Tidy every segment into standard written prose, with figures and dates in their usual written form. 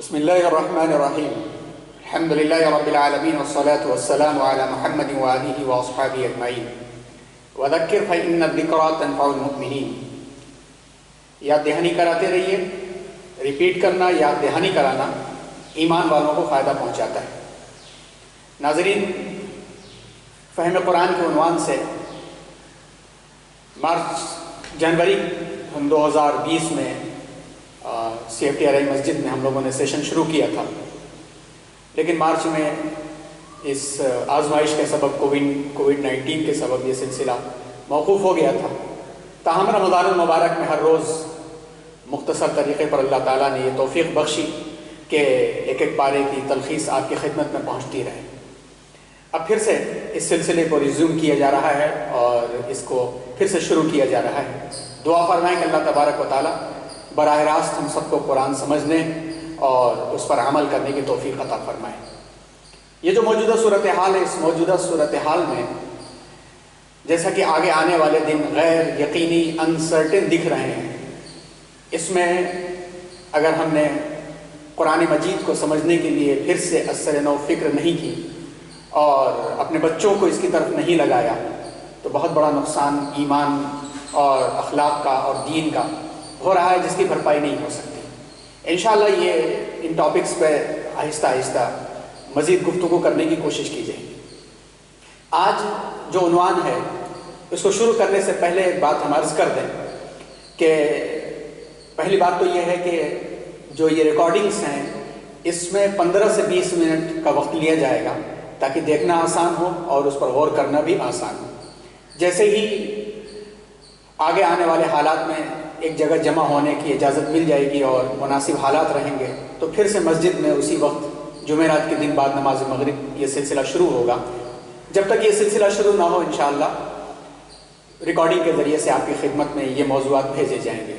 بسم الله الرحمن الرحيم. الحمد لله رب العالمين والصلاة والسلام على محمد وآله وأصحابه أجمعين. وذكر فإن الذكرى تنفع المؤمنين. یاد دہانی کراتے رہیے. ریپیٹ کرنا، یاد دہانی کرانا ایمان والوں کو فائدہ پہنچاتا ہے. ناظرین، فہم قرآن کے عنوان سے جنوری 2020 میں سی ایف ٹی آر آئی مسجد میں ہم لوگوں نے سیشن شروع کیا تھا، لیکن مارچ میں اس آزمائش کے سبب کووڈ-19 کے سبب یہ سلسلہ موقوف ہو گیا تھا. تاہم رمضان المبارک میں ہر روز مختصر طریقے پر اللہ تعالیٰ نے یہ توفیق بخشی کہ ایک ایک پارے کی تلخیص آپ کی خدمت میں پہنچتی رہے. اب پھر سے اس سلسلے کو ریزیوم کیا جا رہا ہے اور اس کو پھر سے شروع کیا جا رہا ہے. دعا فرمائیں کہ اللہ تبارک و تعالیٰ براہ راست ہم سب کو قرآن سمجھنے اور اس پر عمل کرنے کی توفیق عطا فرمائے. یہ جو موجودہ صورتحال ہے، اس موجودہ صورتحال میں جیسا کہ آگے آنے والے دن غیر یقینی انسرٹن دکھ رہے ہیں، اس میں اگر ہم نے قرآن مجید کو سمجھنے کے لیے پھر سے اثر نو فکر نہیں کی اور اپنے بچوں کو اس کی طرف نہیں لگایا تو بہت بڑا نقصان ایمان اور اخلاق کا اور دین کا ہو رہا ہے، جس کی بھرپائی نہیں ہو سکتی. انشاءاللہ یہ ان ٹاپکس پہ آہستہ آہستہ مزید گفتگو کرنے کی کوشش کی جائے گی. آج جو عنوان ہے اس کو شروع کرنے سے پہلے ایک بات ہم عرض کر دیں کہ پہلی بات تو یہ ہے کہ جو یہ ریکارڈنگز ہیں اس میں 15 سے 20 منٹ کا وقت لیا جائے گا تاکہ دیکھنا آسان ہو اور اس پر غور کرنا بھی آسان ہو. جیسے ہی آگے آنے والے حالات میں ایک جگہ جمع ہونے کی اجازت مل جائے گی اور مناسب حالات رہیں گے تو پھر سے مسجد میں اسی وقت جمعرات کے دن بعد نماز مغرب یہ سلسلہ شروع ہوگا. جب تک یہ سلسلہ شروع نہ ہو انشاءاللہ ریکارڈنگ کے ذریعے سے آپ کی خدمت میں یہ موضوعات بھیجے جائیں گے.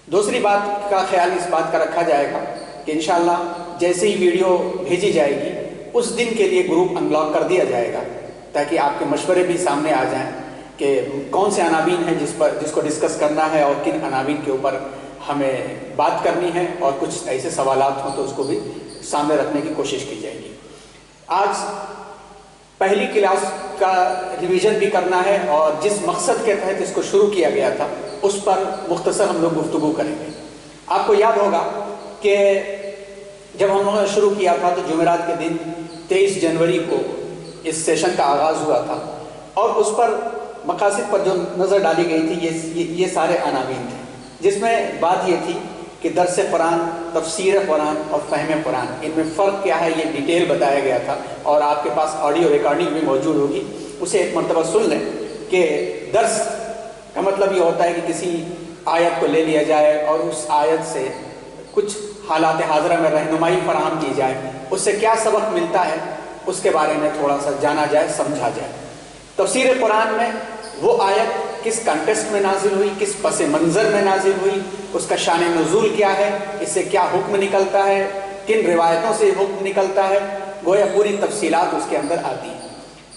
دوسری بات کا خیال اس بات کا رکھا جائے گا کہ انشاءاللہ جیسے ہی ویڈیو بھیجی جائے گی اس دن کے لیے گروپ ان بلاک کر دیا جائے گا تاکہ آپ کے مشورے بھی سامنے آ جائیں کہ کون سے عناوین ہیں جس کو ڈسکس کرنا ہے اور کن عناوین کے اوپر ہمیں بات کرنی ہے، اور کچھ ایسے سوالات ہوں تو اس کو بھی سامنے رکھنے کی کوشش کی جائے گی. آج پہلی کلاس کا ریویژن بھی کرنا ہے اور جس مقصد کے تحت اس کو شروع کیا گیا تھا اس پر مختصر ہم لوگ گفتگو کریں گے. آپ کو یاد ہوگا کہ جب ہم لوگوں نے شروع کیا تھا تو جمعرات کے دن 23 جنوری کو اس سیشن کا آغاز ہوا تھا اور اس پر مقاصد پر جو نظر ڈالی گئی تھی یہ سارے عناوین تھے، جس میں بات یہ تھی کہ درس قرآن، تفسیر قرآن اور فہم قرآن، ان میں فرق کیا ہے یہ ڈیٹیل بتایا گیا تھا. اور آپ کے پاس آڈیو ریکارڈنگ بھی موجود ہوگی، اسے ایک مرتبہ سن لیں کہ درس کا مطلب یہ ہوتا ہے کہ کسی آیت کو لے لیا جائے اور اس آیت سے کچھ حالات حاضرہ میں رہنمائی فراہم کی جائے، اس سے کیا سبق ملتا ہے اس کے بارے میں تھوڑا سا جانا جائے، سمجھا جائے. تفسیر قرآن میں وہ آیت کس کانٹیکسٹ میں نازل ہوئی، کس پس منظر میں نازل ہوئی، اس کا شان نزول کیا ہے، اس سے کیا حکم نکلتا ہے، کن روایتوں سے حکم نکلتا ہے، گویا پوری تفصیلات اس کے اندر آتی ہیں.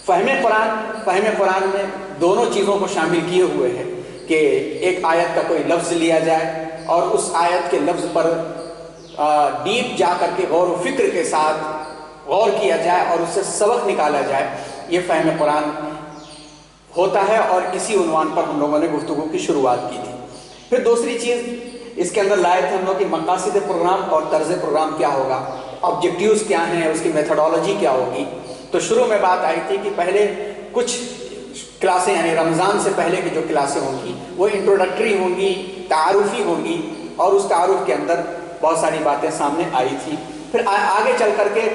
فہم قرآن میں دونوں چیزوں کو شامل کیے ہوئے ہیں کہ ایک آیت کا کوئی لفظ لیا جائے اور اس آیت کے لفظ پر ڈیپ جا کر کے غور و فکر کے ساتھ غور کیا جائے اور اس سے سبق نکالا جائے. یہ فہم قرآن ہوتا ہے اور اسی عنوان پر ہم لوگوں نے گفتگو کی شروعات کی تھی. پھر دوسری چیز اس کے اندر لائے تھے ہم لوگ کہ مقاصد پروگرام اور طرز پروگرام کیا ہوگا، آبجیکٹیوز کیا ہیں، اس کی میتھڈالوجی کیا ہوگی. تو شروع میں بات آئی تھی کہ پہلے کچھ کلاسیں یعنی رمضان سے پہلے کی جو کلاسیں ہوں گی وہ انٹروڈکٹری ہوں گی، تعارفی ہوں گی، اور اس تعارف کے اندر بہت ساری باتیں سامنے آئی تھی. پھر آگے چل کر کے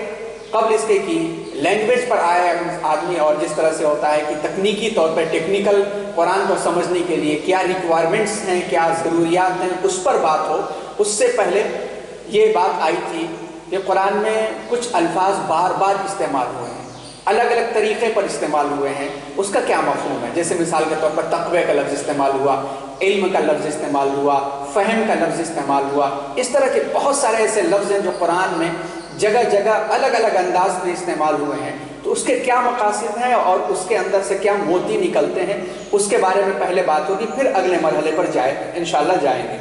قبل اس کے کی لینگویج پر آیا آدمی، اور جس طرح سے ہوتا ہے کہ تکنیکی طور پہ ٹیکنیکل قرآن کو سمجھنے کے لیے کیا ریکوائرمنٹس ہیں، کیا ضروریات ہیں، اس پر بات ہو. اس سے پہلے یہ بات آئی تھی کہ قرآن میں کچھ الفاظ بار بار استعمال ہوئے ہیں، الگ الگ طریقے پر استعمال ہوئے ہیں، اس کا کیا مفہوم ہے. جیسے مثال کے طور پر تقوی کا لفظ استعمال ہوا، علم کا لفظ استعمال ہوا، فہم کا لفظ استعمال ہوا. اس طرح کے بہت سارے ایسے لفظ ہیں جو قرآن میں جگہ جگہ الگ الگ انداز میں استعمال ہوئے ہیں. تو اس کے کیا مقاصد ہیں اور اس کے اندر سے کیا موتی نکلتے ہیں، اس کے بارے میں پہلے بات ہوگی، پھر اگلے مرحلے پر انشاءاللہ جائیں گے.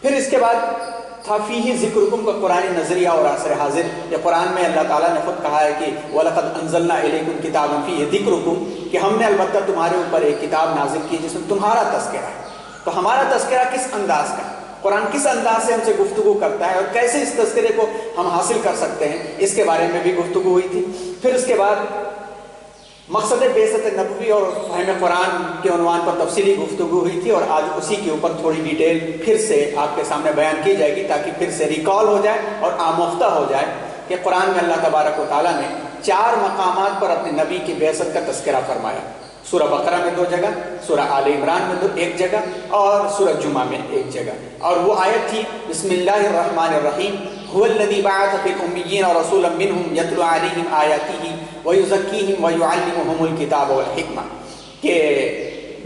پھر اس کے بعد تھا فیہ ذکرکم کا قرآن نظریہ اور عصر حاضر. یا قرآن میں اللہ تعالیٰ نے خود کہا ہے کہ وَلَقَدْ أَنزَلْنَا إِلَيْكُمْ كِتَابًا فِيهِ ذِكْرُكُمْ, کہ ہم نے البتہ تمہارے اوپر ایک کتاب نازل کی جس میں تمہارا تذکرہ ہے. تو ہمارا تذکرہ کس انداز کا ہے, قرآن کس انداز سے ہم سے گفتگو کرتا ہے اور کیسے اس تذکرے کو ہم حاصل کر سکتے ہیں, اس کے بارے میں بھی گفتگو ہوئی تھی. پھر اس کے بعد مقصد بعثت نبوی اور فہم قرآن کے عنوان پر تفصیلی گفتگو ہوئی تھی, اور آج اسی کے اوپر تھوڑی ڈیٹیل پھر سے آپ کے سامنے بیان کی جائے گی تاکہ پھر سے ریکال ہو جائے اور آموختہ ہو جائے کہ قرآن میں اللہ تبارک و تعالیٰ نے 4 مقامات پر اپنے نبی کی بعثت کا تذکرہ فرمایا. سورہ بقرہ میں 2 جگہ, سورہ آل عمران میں 1 جگہ, اور سورہ جمعہ میں 1 جگہ. اور وہ آیت تھی بسم اللہ الرحمن الرحیم هو الذی بعث فی الامیین رسولا منہم یتلو علیہم آیاتہ ویزکیہم ویعلمہم الکتاب والحکمہ, کہ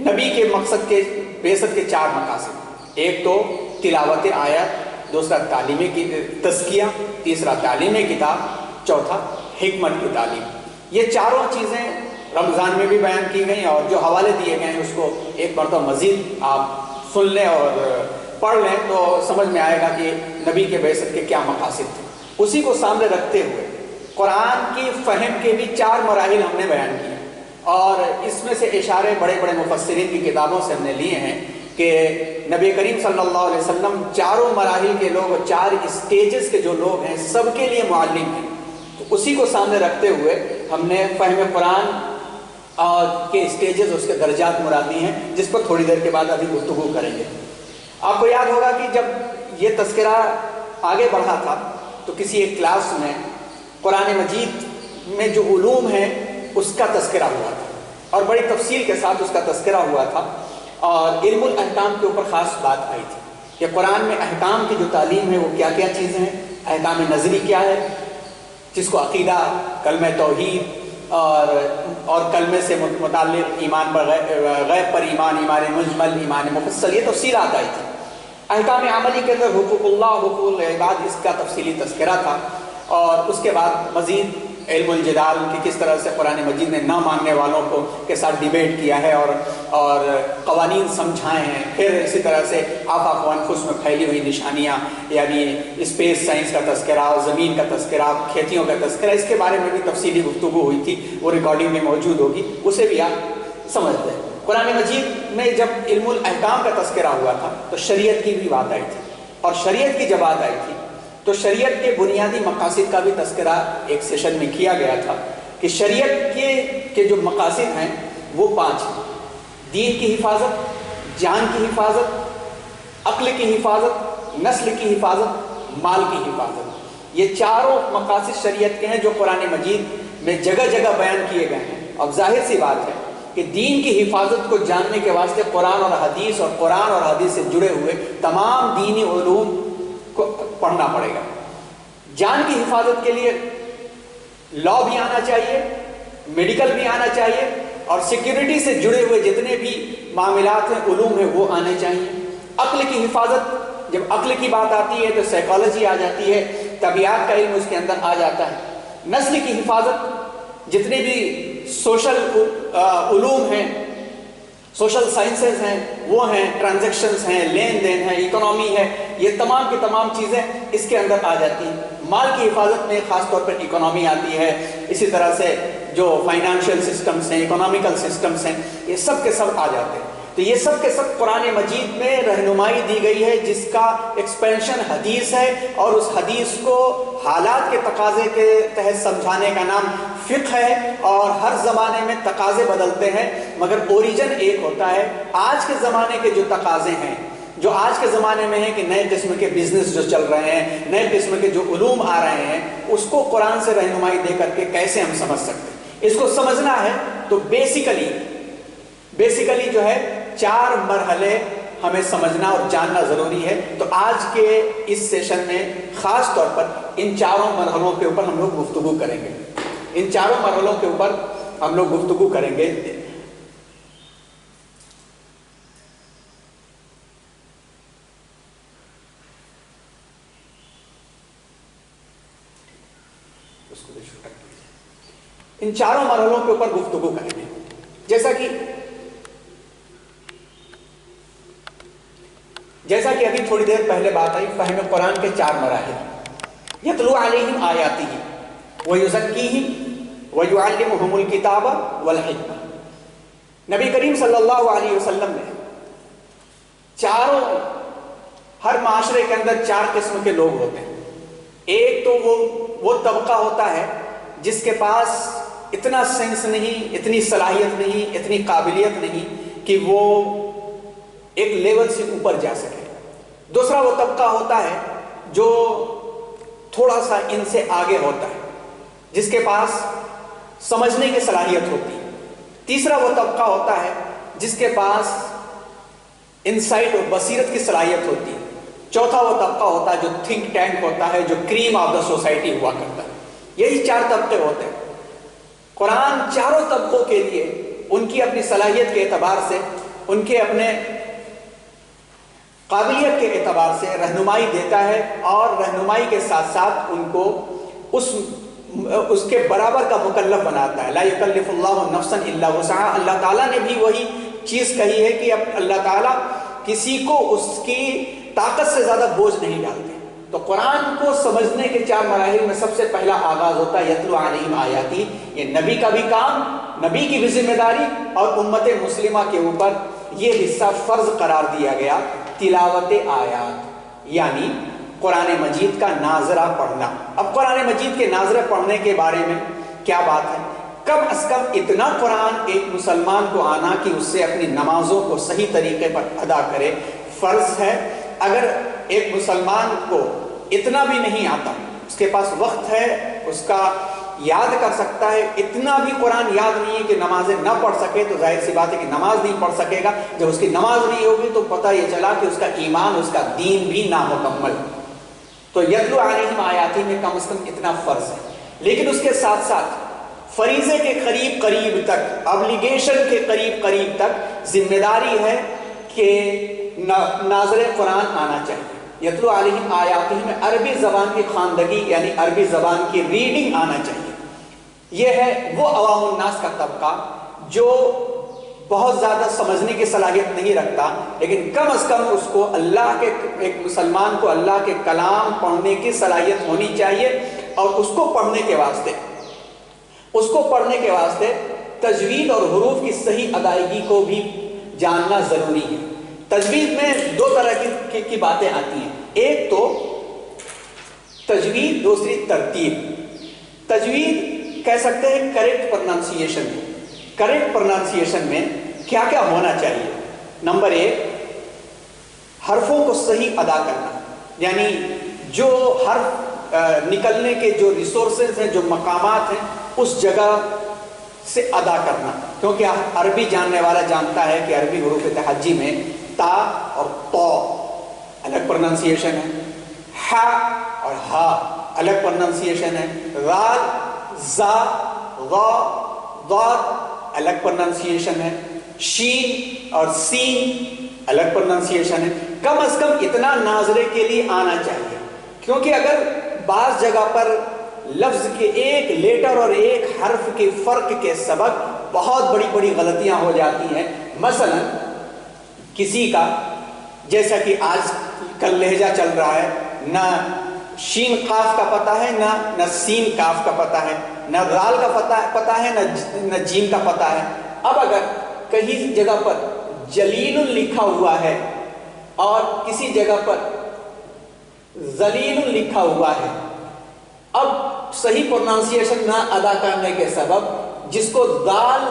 نبی کے مقصد کے بعثت کے 4 مقاصد. ایک تو تلاوت آیات, دوسرا تعلیم کی تزکیہ, تیسرا تعلیم کتاب, چوتھا حکمت کی تعلیم. یہ چاروں چیزیں رمضان میں بھی بیان کی گئیں, اور جو حوالے دیے گئے ہیں اس کو ایک مرتبہ مزید آپ سن لیں اور پڑھ لیں تو سمجھ میں آئے گا کہ نبی کے بعثت کے کیا مقاصد تھے. اسی کو سامنے رکھتے ہوئے قرآن کی فہم کے بھی 4 مراحل ہم نے بیان کیے, اور اس میں سے اشارے بڑے بڑے مفسرین کی کتابوں سے ہم نے لیے ہیں کہ نبی کریم صلی اللہ علیہ وسلم 4 مراحل کے لوگ اور 4 اسٹیجز کے جو لوگ ہیں سب کے لیے معلم ہیں. تو اسی کو سامنے رکھتے ہوئے ہم نے فہم قرآن کے اسٹیجز, اس کے درجات مرادی ہیں, جس پر تھوڑی دیر کے بعد ابھی گفتگو کریں گے. آپ کو یاد ہوگا کہ جب یہ تذکرہ آگے بڑھا تھا تو کسی ایک کلاس میں قرآن مجید میں جو علوم ہیں اس کا تذکرہ ہوا تھا, اور بڑی تفصیل کے ساتھ اس کا تذکرہ ہوا تھا, اور علم الاحکام کے اوپر خاص بات آئی تھی کہ قرآن میں احکام کی جو تعلیم ہے وہ کیا کیا چیزیں ہیں. احکام نظری کیا ہے, جس کو عقیدہ, کلمہ توحید اور کلمے سے متعلق ایمان پر غیب پر ایمان, ایمان مجمل, ایمان مفصل, یہ تفصیلات آئی تھی. احکام عملی کے اندر حقوق اللہ, حقوق العباد, اس کا تفصیلی تذکرہ تھا. اور اس کے بعد مزید علم الجدال کہ کس طرح سے قرآن مجید نے نہ ماننے والوں کو کے ساتھ ڈیبیٹ کیا ہے اور قوانین سمجھائے ہیں. پھر اسی طرح سے آفاق و انفس میں پھیلی ہوئی نشانیاں, یعنی اسپیس سائنس کا تذکرہ, زمین کا تذکرہ, کھیتیوں کا تذکرہ, اس کے بارے میں بھی تفصیلی گفتگو ہوئی تھی, وہ ریکارڈنگ میں موجود ہوگی, اسے بھی آپ سمجھتے ہیں. قرآن مجید میں جب علم الاحکام کا تذکرہ ہوا تھا تو شریعت کی بھی بات آئی تھی, اور شریعت کی جب بات آئی تھی تو شریعت کے بنیادی مقاصد کا بھی تذکرہ ایک سیشن میں کیا گیا تھا کہ شریعت کے جو مقاصد ہیں وہ 5 ہیں. دین کی حفاظت, جان کی حفاظت, عقل کی حفاظت, نسل کی حفاظت, مال کی حفاظت. یہ چاروں مقاصد شریعت کے ہیں جو قرآن مجید میں جگہ جگہ بیان کیے گئے ہیں. اب ظاہر سی بات ہے کہ دین کی حفاظت کو جاننے کے واسطے قرآن اور حدیث سے جڑے ہوئے تمام دینی علوم کو پڑھنا پڑے گا. جان کی حفاظت کے لیے لا بھی آنا چاہیے, میڈیکل بھی آنا چاہیے, اور سیکیورٹی سے جڑے ہوئے جتنے بھی معاملات ہیں, علوم ہیں, وہ آنے چاہیے. عقل کی حفاظت, جب عقل کی بات آتی ہے تو سائیکالوجی آ جاتی ہے, طبیعت کا علم اس کے اندر آ جاتا ہے. نسل کی حفاظت, جتنے بھی سوشل علوم ہیں, سوشل سائنسز ہیں, وہ ہیں, ٹرانزیکشنز ہیں, لین دین ہے, اکنامی ہے, یہ تمام کی تمام چیزیں اس کے اندر آ جاتی ہیں. مال کی حفاظت میں خاص طور پر اکنامی آتی ہے. اسی طرح سے جو فائنانشیل سسٹمز ہیں, اکنامیکل سسٹمز ہیں, یہ سب کے سب آ جاتے ہیں. تو یہ سب کے سب قرآن مجید میں رہنمائی دی گئی ہے جس کا ایکسپینشن حدیث ہے, اور اس حدیث کو حالات کے تقاضے کے تحت سمجھانے کا نام فقہ ہے. اور ہر زمانے میں تقاضے بدلتے ہیں مگر اوریجن ایک ہوتا ہے. آج کے زمانے کے جو تقاضے ہیں, جو آج کے زمانے میں ہیں کہ نئے قسم کے بزنس جو چل رہے ہیں, نئے قسم کے جو علوم آ رہے ہیں, اس کو قرآن سے رہنمائی دے کر کے کیسے ہم سمجھ سکتے ہیں. اس کو سمجھنا ہے تو بیسیکلی جو ہے 4 مرحلے ہمیں سمجھنا اور جاننا ضروری ہے. تو آج کے اس سیشن میں خاص طور پر ان 4 مرحلوں کے اوپر ہم لوگ گفتگو کریں گے. ان 4 مرحلوں کے اوپر ہم لوگ گفتگو کریں گے. ان 4 مرحلوں کے اوپر گفتگو کریں گے. جیسا کہ جیسا کہ ابھی تھوڑی دیر پہلے بات آئی، فہم قرآن کے 4 مراحل، یتلو علیہم آیاتہ ویزکیہم ویعلمہم الکتاب والحکمہ۔ نبی کریم صلی اللہ علیہ وسلم نے ہر معاشرے کے اندر 4 قسم کے لوگ ہوتے ہیں۔ ایک تو وہ طبقہ ہوتا ہے جس کے پاس اتنا سینس نہیں، اتنی صلاحیت نہیں، اتنی قابلیت نہیں کہ وہ ایک لیول سے اوپر جا سکے۔ دوسرا وہ طبقہ ہوتا ہے جو تھوڑا سا ان سے آگے ہوتا ہے، جس کے پاس سمجھنے کی صلاحیت ہوتی ہے۔ تیسرا وہ طبقہ ہوتا ہے جس کے پاس انسائٹ اور بصیرت کی صلاحیت ہوتی ہے۔ چوتھا وہ طبقہ ہوتا ہے جو تھنک ٹینک ہوتا ہے، جو کریم آف دا سوسائٹی ہوا کرتا ہے۔ یہی 4 طبقے ہوتے ہیں۔ قرآن چاروں طبقوں کے لیے ان کی اپنی صلاحیت کے اعتبار سے، ان کے اپنے قابلیت کے اعتبار سے رہنمائی دیتا ہے، اور رہنمائی کے ساتھ ساتھ ان کو اس کے برابر کا مکلف بناتا ہے۔ لا یکلف اللہ نفسا الا وسعها۔ اللہ تعالیٰ نے بھی وہی چیز کہی ہے کہ اب اللہ تعالیٰ کسی کو اس کی طاقت سے زیادہ بوجھ نہیں ڈالتے۔ تو قرآن کو سمجھنے کے 4 مراحل میں سب سے پہلا آغاز ہوتا ہے یتلو علیہم آیاتی۔ یہ نبی کا بھی کام، نبی کی بھی ذمہ داری، اور امت مسلمہ کے اوپر یہ حصہ فرض قرار دیا گیا، تلاوت آیات، یعنی قرآن مجید کا ناظرہ پڑھنا۔ اب قرآن مجید کے ناظرہ پڑھنے کے بارے میں کیا بات ہے؟ کم از کم اتنا قرآن ایک مسلمان کو آنا کہ اس سے اپنی نمازوں کو صحیح طریقے پر ادا کرے فرض ہے۔ اگر ایک مسلمان کو اتنا بھی نہیں آتا، اس کے پاس وقت ہے، اس کا یاد کر سکتا ہے، اتنا بھی قرآن یاد نہیں ہے کہ نمازیں نہ پڑھ سکے، تو ظاہر سی بات ہے کہ نماز نہیں پڑھ سکے گا۔ جب اس کی نماز نہیں ہوگی تو پتہ یہ چلا کہ اس کا ایمان، اس کا دین بھی نامکمل۔ تو یتلو علیہم آیاتی میں کم از کم اتنا فرض ہے، لیکن اس کے ساتھ ساتھ فریضے کے قریب قریب تک، ابلیگیشن کے قریب قریب تک ذمہ داری ہے کہ ناظر قرآن آنا چاہیے۔ یتلو علیہم آیاتہ میں عربی زبان کی خواندگی، یعنی عربی زبان کی ریڈنگ آنا چاہیے۔ یہ ہے وہ عوام الناس کا طبقہ جو بہت زیادہ سمجھنے کی صلاحیت نہیں رکھتا، لیکن کم از کم اس کو اللہ کے، ایک مسلمان کو اللہ کے کلام پڑھنے کی صلاحیت ہونی چاہیے، اور اس کو پڑھنے کے واسطے تجوید اور حروف کی صحیح ادائیگی کو بھی جاننا ضروری ہے۔ تجوید میں 2 طرح کی باتیں آتی ہیں، ایک تو تجوید، دوسری ترتیب۔ تجوید کہہ سکتے ہیں کریکٹ پروننسیشن میں۔ کریکٹ پروننسیشن میں کیا کیا ہونا چاہیے؟ نمبر 1، حرفوں کو صحیح ادا کرنا، یعنی جو حرف نکلنے کے جو ریسورسز ہیں، جو مقامات ہیں، اس جگہ سے ادا کرنا، کیونکہ عربی جاننے والا جانتا ہے کہ عربی حروف تہجی میں تا اور تو الگ پروننسیشن ہے، ہا اور ہا الگ پروننسیشن ہے، غال، زا، غا، ضاد الگ پروننسیشن ہے، شین اور سین الگ پروننسیشن ہے۔ کم از کم اتنا ناظرے کے لیے آنا چاہیے، کیونکہ اگر بعض جگہ پر لفظ کے ایک لیٹر اور ایک حرف کے فرق کے سبب بہت بڑی بڑی غلطیاں ہو جاتی ہیں۔ مثلا کسی کا، جیسا کہ آج کل لہجہ چل رہا ہے، نہ شین قاف کا پتہ ہے، نہ سین کاف کا پتہ ہے، نہ رال کا پتہ ہے، نہ جیم کا پتہ ہے۔ اب اگر کہیں جگہ پر جلیل لکھا ہوا ہے اور کسی جگہ پر ذلیل لکھا ہوا ہے، اب صحیح پروننسیشن نہ ادا کرنے کے سبب جس کو دال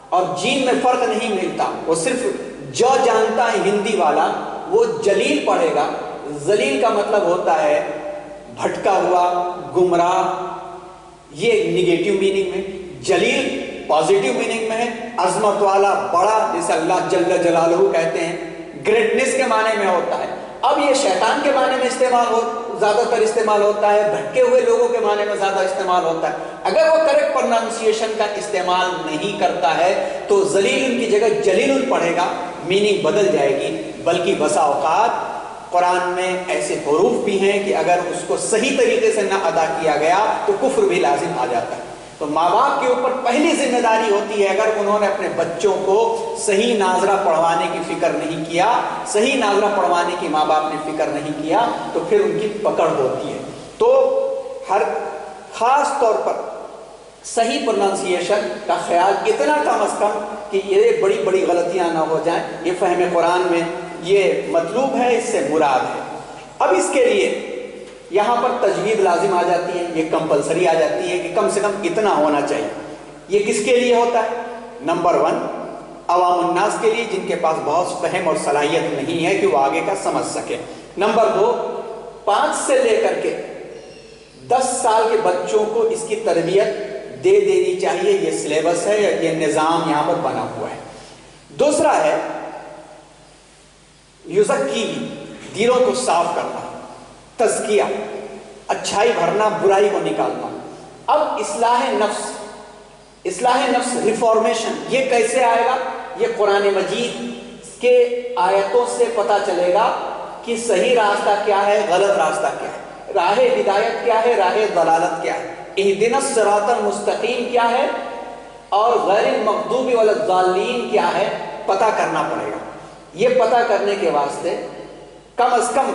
اور جیم میں فرق نہیں ملتا، وہ صرف جو جانتا ہے ہندی والا، وہ جلیل پڑھے گا۔ ذلیل کا مطلب ہوتا ہے بھٹکا ہوا، گمراہ، یہ نگیٹو میننگ میں۔ جلیل پازیٹیو میننگ میں ہے، عظمت والا، بڑا، جسے اللہ جل جلالہ کہتے ہیں، گریٹنس کے معنی میں ہوتا ہے۔ اب یہ شیطان کے معنی میں زیادہ تر استعمال ہوتا ہے، بھٹکے ہوئے لوگوں کے معنی میں زیادہ استعمال ہوتا ہے۔ اگر وہ کریکٹ پروننسیشن کا استعمال نہیں کرتا ہے تو ذلیل کی جگہ جلیل پڑھے گا، میننگ بدل جائے گی۔ بلکہ بسا اوقات قرآن میں ایسے حروف بھی ہیں کہ اگر اس کو صحیح طریقے سے نہ ادا کیا گیا تو کفر بھی لازم آ جاتا ہے۔ تو ماں باپ کے اوپر پہلی ذمہ داری ہوتی ہے، اگر انہوں نے اپنے بچوں کو صحیح ناظرہ پڑھوانے کی فکر نہیں کیا، صحیح ناظرہ پڑھوانے کی ماں باپ نے فکر نہیں کیا، تو پھر ان کی پکڑ ہوتی ہے۔ تو ہر خاص طور پر صحیح پروننسیشن کا خیال اتنا کم از کم کہ یہ بڑی بڑی غلطیاں نہ ہو جائیں، یہ فہم قرآن میں یہ مطلوب ہے، اس سے مراد ہے۔ اب اس کے لیے یہاں پر تجوید لازم آ جاتی ہے، یہ کمپلسری آ جاتی ہے کہ کم سے کم اتنا ہونا چاہیے۔ یہ کس کے لیے ہوتا ہے؟ نمبر 1 عوام الناس کے لیے، جن کے پاس بہت فہم اور صلاحیت نہیں ہے کہ وہ آگے کا سمجھ سکے۔ نمبر 2 5 سے لے کر کے 10 سال کے بچوں کو اس کی تربیت دے دینی چاہیے، یہ سلیبس ہے، یہ نظام یہاں پر بنا ہوا ہے۔ دوسرا ہے یزکی، دلوں کو صاف کرنا، تزکیہ، اچھائی بھرنا، برائی کو نکالنا۔ اب اصلاح نفس ریفارمیشن یہ کیسے آئے گا؟ یہ قرآن مجید کے آیتوں سے پتہ چلے گا کہ صحیح راستہ کیا ہے، غلط راستہ کیا ہے، راہ ہدایت کیا ہے، راہ ضلالت کیا ہے، اہدنا الصراط المستقیم کیا ہے، اور غیر المغضوب ولا الضالین کیا ہے، پتہ کرنا پڑے گا۔ یہ پتہ کرنے کے واسطے کم از کم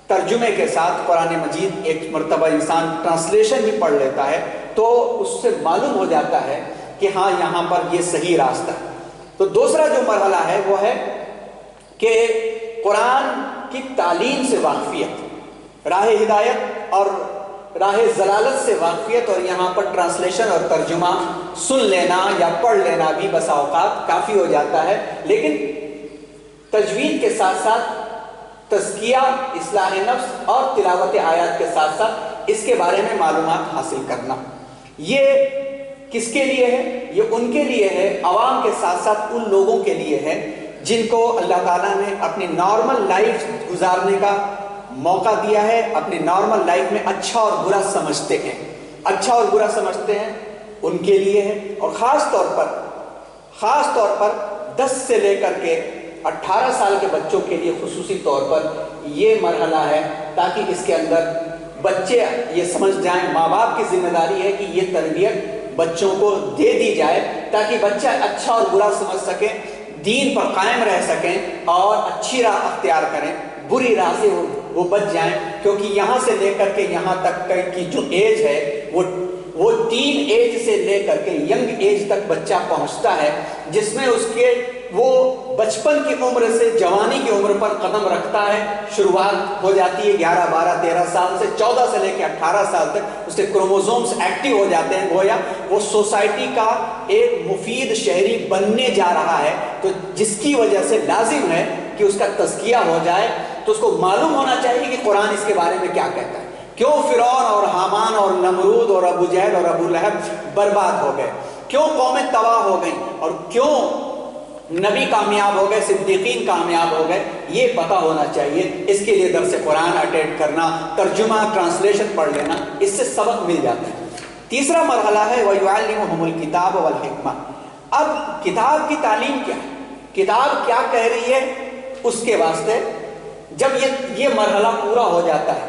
ترجمے کے ساتھ قرآن مجید ایک مرتبہ انسان ٹرانسلیشن بھی پڑھ لیتا ہے تو اس سے معلوم ہو جاتا ہے کہ ہاں یہاں پر یہ صحیح راستہ ہے۔ تو دوسرا جو مرحلہ ہے وہ ہے کہ قرآن کی تعلیم سے واقفیت، راہ ہدایت اور راہ ضلالت سے واقفیت، اور یہاں پر ٹرانسلیشن اور ترجمہ سن لینا یا پڑھ لینا بھی بسا اوقات کافی ہو جاتا ہے، لیکن تجوید کے ساتھ ساتھ تزکیہ، اصلاح نفس اور تلاوت آیات کے ساتھ ساتھ اس کے بارے میں معلومات حاصل کرنا، یہ کس کے لیے ہے؟ یہ ان کے لیے ہے، عوام کے ساتھ ساتھ ان لوگوں کے لیے ہے جن کو اللہ تعالیٰ نے اپنی نارمل لائف گزارنے کا موقع دیا ہے، اپنی نارمل لائف میں اچھا اور برا سمجھتے ہیں، اچھا اور برا سمجھتے ہیں، ان کے لیے ہے۔ اور خاص طور پر 10 سے لے کر کے 18 سال کے بچوں کے لیے خصوصی طور پر یہ مرحلہ ہے، تاکہ اس کے اندر بچے یہ سمجھ جائیں، ماں باپ کی ذمہ داری ہے کہ یہ تربیت بچوں کو دے دی جائے تاکہ بچہ اچھا اور برا سمجھ سکیں، دین پر قائم رہ سکیں اور اچھی راہ اختیار کریں، بری راہ سے وہ بچ جائیں، کیونکہ یہاں سے لے کر کے یہاں تک کی جو ایج ہے وہ ٹین ایج سے لے کر کے ینگ ایج تک بچہ پہنچتا ہے، جس میں اس کے وہ بچپن کی عمر سے جوانی کی عمر پر قدم رکھتا ہے، شروعات ہو جاتی ہے 11 12 13 سال سے، 14 سے لے کے 18 سال تک اس کے کروموزومز ایکٹیو ہو جاتے ہیں، گویا وہ سوسائٹی کا ایک مفید شہری بننے جا رہا ہے، تو جس کی وجہ سے لازم ہے کہ اس کا تزکیہ ہو جائے۔ تو اس کو معلوم ہونا چاہیے کہ قرآن اس کے بارے میں کیا کہتا ہے، کیوں فرعون اور حامان اور نمرود اور ابو جہل اور ابو لہب برباد ہو گئے، کیوں قومیں تباہ ہو گئیں، اور کیوں نبی کامیاب ہو گئے، صدیقین کامیاب ہو گئے، یہ پتہ ہونا چاہیے۔ اس کے لیے درس قرآن اٹینڈ کرنا، ترجمہ ٹرانسلیشن پڑھ لینا، اس سے سبق مل جاتا ہے۔ تیسرا مرحلہ ہے وَيُعَلِّمُهُمُ الْكِتَابَ وَالْحِكْمَةَ۔ اب کتاب کی تعلیم کیا ہے، کتاب کیا کہہ رہی ہے، اس کے واسطے جب یہ مرحلہ پورا ہو جاتا ہے،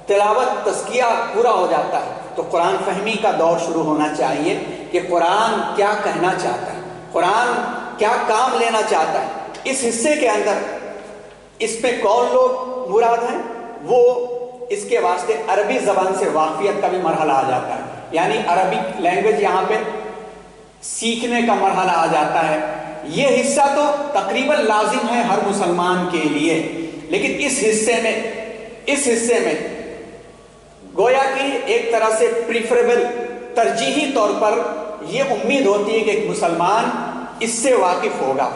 تلاوت تزکیہ پورا ہو جاتا ہے، تو قرآن فہمی کا دور شروع ہونا چاہیے کہ قرآن کیا کہنا چاہتا ہے، قرآن کیا کام لینا چاہتا ہے۔ اس حصے کے اندر اس میں کون لوگ مراد ہیں، وہ اس کے واسطے عربی زبان سے واقفیت کا بھی مرحلہ آ جاتا ہے، یعنی عربک لینگویج یہاں پہ سیکھنے کا مرحلہ آ جاتا ہے۔ یہ حصہ تو تقریباً لازم ہے ہر مسلمان کے لیے، لیکن اس حصے میں گویا کہ ایک طرح سے پریفریبل، ترجیحی طور پر یہ امید ہوتی ہے کہ ایک مسلمان اس سے واقف ہوگا۔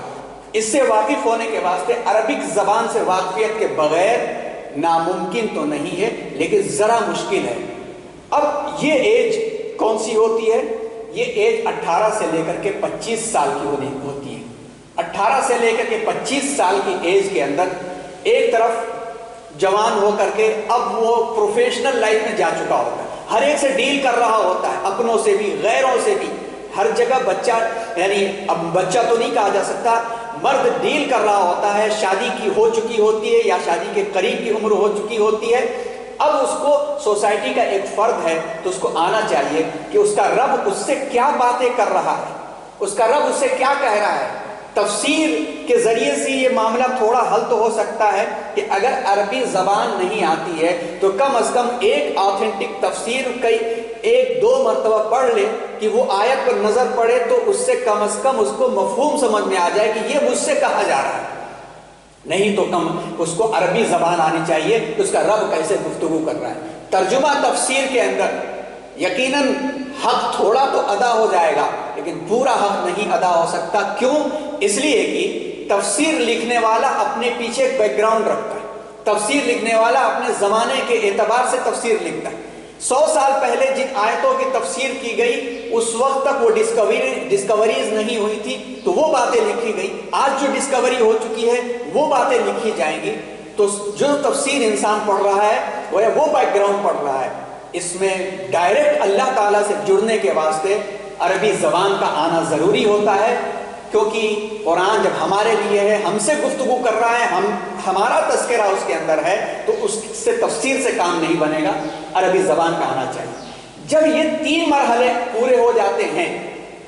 اس سے واقف ہونے کے واسطے عربک زبان سے واقفیت کے بغیر ناممکن تو نہیں ہے، لیکن ذرا مشکل ہے۔ اب یہ ایج کون سی ہوتی ہے؟ یہ ایج 18 سے لے کر کے 25 سال کی ہوتی ہے۔ 18 سے لے کر کے 25 سال کی ایج کے اندر ایک طرف جوان ہو کر کے اب وہ پروفیشنل لائف میں جا چکا ہوتا ہے، ہر ایک سے ڈیل کر رہا ہوتا ہے، اپنوں سے بھی غیروں سے بھی، ہر جگہ بچہ، یعنی اب بچہ تو نہیں کہا جا سکتا، مرد ڈیل کر رہا ہوتا ہے، شادی کی ہو چکی ہوتی ہے یا شادی کے قریب کی عمر ہو چکی ہوتی ہے۔ اب اس کو سوسائٹی کا ایک فرد ہے تو اس کو آنا چاہیے کہ اس کا رب اس سے کیا باتیں کر رہا ہے، اس کا رب اس سے کیا کہہ رہا ہے۔ تفسیر کے ذریعے سے یہ معاملہ تھوڑا حل تو ہو سکتا ہے کہ اگر عربی زبان نہیں آتی ہے تو کم از کم ایک آتھینٹک تفسیر کئی ایک دو مرتبہ پڑھ لے کہ وہ آیت پر نظر پڑے تو اس سے کم از کم اس کو مفہوم سمجھ میں آ جائے کہ یہ مجھ سے کہا جا رہا ہے۔ نہیں تو کم اس کو عربی زبان آنی چاہیے کہ اس کا رب کیسے گفتگو کر رہا ہے۔ ترجمہ تفسیر کے اندر یقیناً حق تھوڑا تو ادا ہو جائے گا لیکن پورا حق نہیں ادا ہو سکتا۔ کیوں؟ اس لیے کہ تفسیر لکھنے والا اپنے پیچھے ایک بیک گراؤنڈ رکھتا ہے، تفسیر لکھنے والا اپنے زمانے کے اعتبار سے تفسیر لکھتا ہے۔ 100 سال پہلے جن آیتوں کی تفسیر کی گئی اس وقت تک وہ ڈسکوریز نہیں ہوئی تھی تو وہ باتیں لکھی گئی۔ آج جو ڈسکوری ہو چکی ہے وہ باتیں لکھی جائیں گی۔ تو جو تفسیر انسان پڑھ رہا ہے وہ بیک گراؤنڈ پڑھ رہا ہے، اس میں ڈائریکٹ اللہ تعالیٰ سے جڑنے کے واسطے عربی زبان کا آنا ضروری ہوتا ہے، کیونکہ قرآن جب ہمارے لیے ہے، ہم سے گفتگو کر رہا ہے، ہمارا تذکرہ اس کے اندر ہے، تو اس سے تفسیر سے کام نہیں بنے گا، عربی زبان کا آنا چاہیے۔ جب یہ 3 مرحلے پورے ہو جاتے ہیں،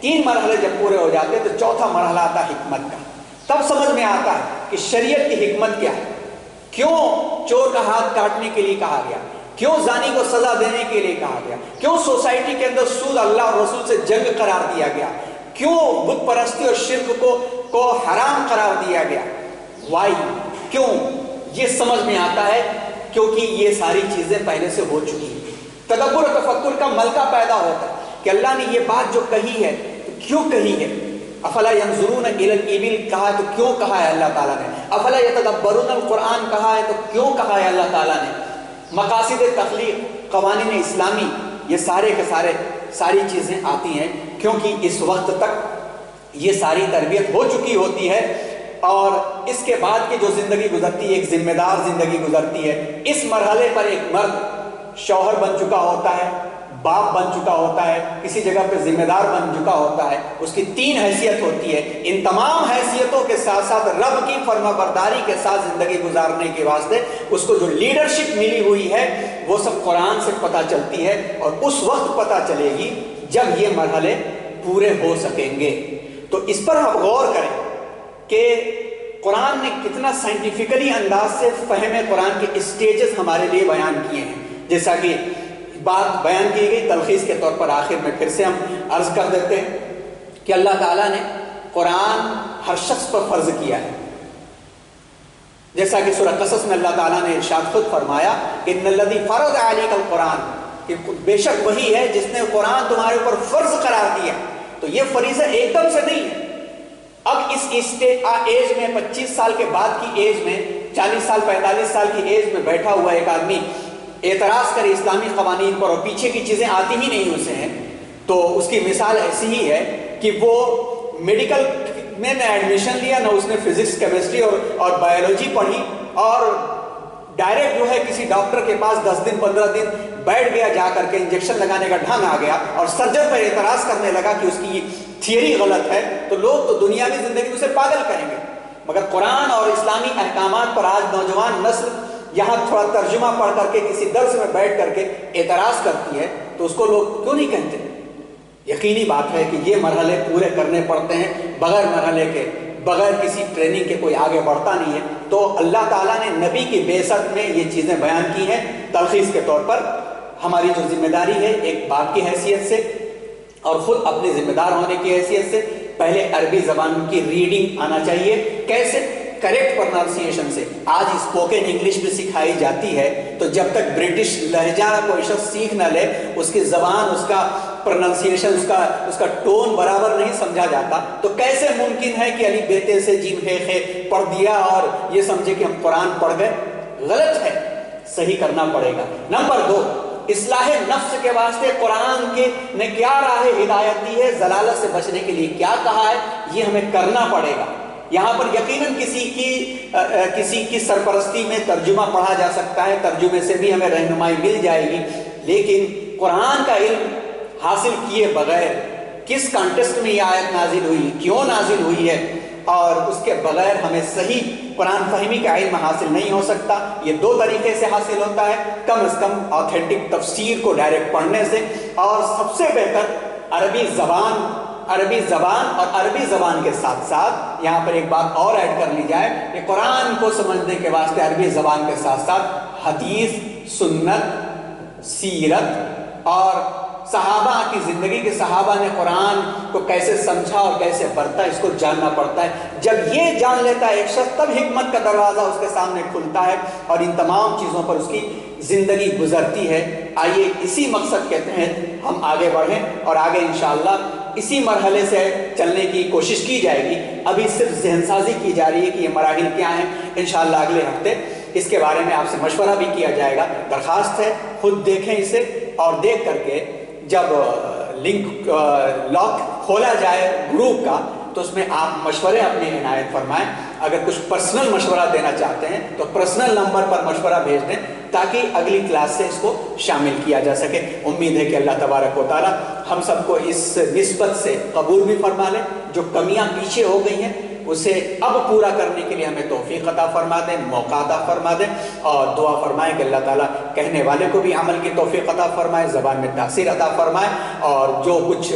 3 مرحلے جب پورے ہو جاتے ہیں تو چوتھا مرحلہ آتا ہے حکمت کا۔ تب سمجھ میں آتا ہے کہ شریعت کی حکمت کیا ہے، کیوں چور کا ہاتھ کاٹنے کے لیے کہا گیا، کیوں زانی کو سزا دینے کے لیے کہا گیا، کیوں سوسائٹی کے اندر سود اللہ اور رسول سے جنگ قرار دیا گیا، کیوں بت پرستی اور شرک کو حرام قرار دیا گیا، وائی، کیوں؟ یہ سمجھ میں آتا ہے کیونکہ یہ ساری چیزیں پہلے سے ہو چکی ہیں۔ تدبر و تفکر کا ملکہ پیدا ہوتا ہے کہ اللہ نے یہ بات جو کہی ہے تو کیوں کہی ہے۔ افلا ینظرون الی الابل کہا تو کیوں کہا ہے اللہ تعالیٰ نے، افلا یتدبرون القرآن کہا ہے تو کیوں کہا ہے اللہ تعالیٰ نے۔ مقاصد تخلیق، قوانین اسلامی، یہ سارے کے ساری چیزیں آتی ہیں کیونکہ اس وقت تک یہ ساری تربیت ہو چکی ہوتی ہے، اور اس کے بعد کی جو زندگی گزرتی ہے ایک ذمہ دار زندگی گزرتی ہے۔ اس مرحلے پر ایک مرد شوہر بن چکا ہوتا ہے، باپ بن چکا ہوتا ہے، کسی جگہ پہ ذمہ دار بن چکا ہوتا ہے، اس کی 3 حیثیت ہوتی ہے۔ ان تمام حیثیتوں کے ساتھ ساتھ رب کی فرما برداری کے ساتھ زندگی گزارنے کے واسطے اس کو جو لیڈرشپ ملی ہوئی ہے وہ سب قرآن سے پتہ چلتی ہے، اور اس وقت پتہ چلے گی جب یہ مرحلے پورے ہو سکیں گے۔ تو اس پر آپ غور کریں کہ قرآن نے کتنا سائنٹیفکلی انداز سے فہم قرآن کے اسٹیجز ہمارے لیے بیان کیے ہیں۔ جیسا کہ بات بیان کی گئی تلخیص کے طور پر آخر میں پھر سے ہم عرض کر دیتے ہیں کہ اللہ تعالیٰ نے قرآن ہر شخص پر فرض کیا ہے، جیسا کہ سورہ قصص میں اللہ تعالیٰ نے ارشاد خود فرمایا ان الذی فرض علیک القرآن، کہ بے شک وہی ہے جس نے قرآن تمہارے اوپر فرض قرار دیا۔ تو یہ فریضہ ایک دم سے نہیں ہے۔ اب اس ایج میں 25 سال کے بعد کی ایج میں 40 سال 45 سال کی ایج میں بیٹھا ہوا ایک آدمی اعتراض کرے اسلامی قوانین پر اور پیچھے کی چیزیں آتی ہی نہیں اسے ہیں، تو اس کی مثال ایسی ہی ہے کہ وہ میڈیکل میں نہ ایڈمیشن لیا، نہ اس نے فزکس کیمسٹری اور بایولوجی پڑھی، اور ڈائریکٹ جو ہے کسی ڈاکٹر کے پاس 10 دن 15 دن بیٹھ گیا، جا کر کے انجیکشن لگانے کا ڈھنگ آ گیا اور سرجن پر اعتراض کرنے لگا کہ اس کی تھیوری غلط ہے، تو لوگ تو دنیاوی زندگی میں اسے پاگل کہیں گے۔ مگر قرآن اور اسلامی احکامات پر آج نوجوان نسل یہاں تھوڑا ترجمہ پڑھ کر کے کسی درس میں بیٹھ کر کے اعتراض کرتی ہے تو اس کو لوگ کیوں نہیں کہتے؟ یقینی بات ہے کہ یہ مرحلے پورے کرنے پڑتے ہیں، بغیر مرحلے کے، بغیر کسی ٹریننگ کے کوئی آگے بڑھتا نہیں ہے۔ تو اللہ تعالیٰ نے نبی کی بعثت میں یہ چیزیں بیان کی ہیں۔ تلخیص کے طور پر ہماری جو ذمہ داری ہے ایک باپ کی حیثیت سے اور خود اپنے ذمہ دار ہونے کی حیثیت سے، پہلے عربی زبان کی ریڈنگ آنا چاہیے۔ کیسے؟ کریکٹ پروننسیشن سے۔ آج اسپوکن انگلش بھی سکھائی جاتی ہے، تو جب تک برٹش لہجہ کوئی شخص سیکھ نہ لے، اس کی زبان، اس کا پروننسیشن، اس کا ٹون برابر نہیں سمجھا جاتا، تو کیسے ممکن ہے کہ علی بیتے سے جیم خے پڑھ دیا اور یہ سمجھے کہ ہم قرآن پڑھ گئے؟ غلط ہے، صحیح کرنا پڑے گا۔ نمبر 2، اصلاح نفس کے واسطے قرآن نے کیا راہ ہدایت دی ہے، ضلالت سے بچنے کے لیے کیا کہا ہے، یہ ہمیں کرنا پڑے گا۔ یہاں پر یقیناً کسی کی سرپرستی میں ترجمہ پڑھا جا سکتا ہے، ترجمے سے بھی ہمیں رہنمائی مل جائے گی، لیکن قرآن کا علم حاصل کیے بغیر کس کانٹیکسٹ میں یہ آیت نازل ہوئی، کیوں نازل ہوئی ہے، اور اس کے بغیر ہمیں صحیح قرآن فہمی کا علم حاصل نہیں ہو سکتا. یہ دو طریقے سے حاصل ہوتا ہے، کم از کم آتھینٹک تفسیر کو ڈائریکٹ پڑھنے سے، اور سب سے بہتر عربی زبان اور عربی زبان کے ساتھ ساتھ یہاں پر ایک بات اور ایڈ کر لی جائے کہ قرآن کو سمجھنے کے واسطے عربی زبان کے ساتھ ساتھ حدیث، سنت، سیرت اور صحابہ کی زندگی کے صحابہ نے قرآن کو کیسے سمجھا اور کیسے پڑھتا ہے، اس کو جاننا پڑتا ہے. جب یہ جان لیتا ہے ایک شخص، تب حکمت کا دروازہ اس کے سامنے کھلتا ہے اور ان تمام چیزوں پر اس کی زندگی گزرتی ہے. آئیے اسی مقصد کے تحت ہم آگے بڑھیں اور آگے انشاءاللہ اسی مرحلے سے چلنے کی کوشش کی جائے گی. ابھی صرف ذہن سازی کی جا رہی ہے کہ یہ مراحل کیا ہیں. انشاءاللہ اگلے ہفتے اس کے بارے میں آپ سے مشورہ بھی کیا جائے گا. درخواست ہے خود دیکھیں اسے، اور دیکھ کر کے جب لنک لاک کھولا جائے گروپ کا تو اس میں آپ مشورے اپنی عنایت فرمائیں. اگر کچھ پرسنل مشورہ دینا چاہتے ہیں تو پرسنل نمبر پر مشورہ بھیج دیں تاکہ اگلی کلاس سے اس کو شامل کیا جا سکے. امید ہے کہ اللہ تبارک و تعالی ہم سب کو اس نسبت سے قبول بھی فرما لے. جو کمیاں پیچھے ہو گئی ہیں اسے اب پورا کرنے کے لیے ہمیں توفیق عطا فرما دیں، موقع عطا فرما دیں، اور دعا فرمائیں کہ اللہ تعالیٰ کہنے والے کو بھی عمل کی توفیق عطا فرمائے، زبان میں تاثیر عطا فرمائے، اور جو کچھ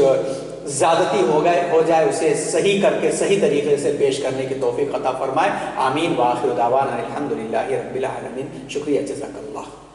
زیادتی ہو جائے اسے صحیح کر کے صحیح طریقے سے پیش کرنے کی توفیق عطا فرمائے. آمین. وآخر دعوانا الحمدللہ رب العالمین. شکریہ. جزاک اللہ.